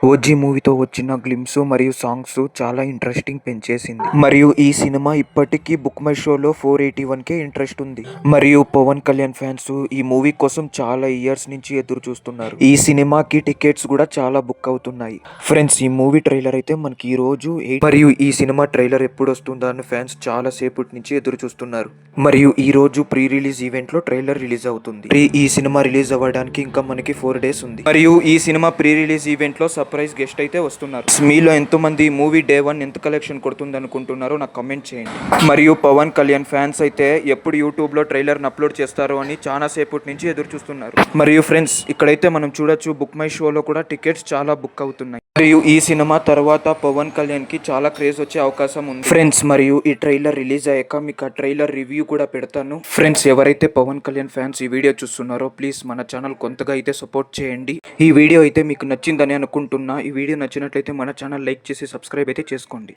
OG మూవీతో వచ్చిన glimpse మరియు సాంగ్స్ చాలా ఇంట్రెస్టింగ్ పెంచేసింది. మరియు ఈ సినిమా ఇప్పటికీ బుక్ మై షోలో 481కే ఇంట్రెస్ట్ ఉంది. మరియు పవన్ కళ్యాణ్ ఫ్యాన్స్ ఈ మూవీ కోసం చాలా ఇయర్స్ నుంచి ఎదురు చూస్తున్నారు. ఈ సినిమాకి టికెట్స్ కూడా చాలా బుక్ అవుతున్నాయి. ఫ్రెండ్స్, ఈ మూవీ ట్రైలర్ అయితే మనకి ఈ రోజు మరియు ఈ సినిమా ట్రైలర్ ఎప్పుడు వస్తుందా అని ఫ్యాన్స్ చాలా సేపటి నుంచి ఎదురు చూస్తున్నారు. మరియు ఈ రోజు ప్రీ రిలీజ్ ఈవెంట్ లో ట్రైలర్ రిలీజ్ అవుతుంది. ఈ సినిమా రిలీజ్ అవ్వడానికి ఇంకా మనకి 4 days ఉంది. మరియు ఈ సినిమా ప్రీ రిలీజ్ ఈవెంట్ లో సర్ప్రైజ్ గెస్ట్ అయితే వస్తున్నారు. మీలో ఎంతమంది మూవీ డే 1 ఎంత కలెక్షన్ కొడుతుంది అనుకుంటున్నారో నాకు కమెంట్ చేయండి. మరియు పవన్ కళ్యాణ్ ఫ్యాన్స్ అయితే ఎప్పుడు యూట్యూబ్ లో ట్రైలర్ అప్లోడ్ చేస్తారో అని చాలా సేపటి నుంచి ఎదురు చూస్తున్నారు. మరియు ఫ్రెండ్స్, ఇక్కడైతే మనం చూడొచ్చు బుక్ మై షోలో కూడా టికెట్స్ చాలా బుక్ అవుతున్నాయి. మరియు ఈ సినిమా తర్వాత పవన్ కళ్యాణ్ కి చాలా క్రేజ్ వచ్చే అవకాశం ఉంది. ఫ్రెండ్స్, మరియు ఈ ట్రైలర్ రిలీజ్ అయ్యాక మీకు ఆ ట్రైలర్ రివ్యూ కూడా పెడతాను. ఫ్రెండ్స్, ఎవరైతే పవన్ కళ్యాణ్ ఫ్యాన్స్ ఈ వీడియో చూస్తున్నారో ప్లీజ్ మన ఛానల్ కొంతగా అయితే సపోర్ట్ చేయండి. ఈ వీడియో అయితే మీకు నచ్చిందని అనుకుంటున్నా. ఈ వీడియో నచ్చినట్లయితే మన ఛానల్ లైక్ చేసి సబ్స్క్రైబ్ అయితే చేసుకోండి.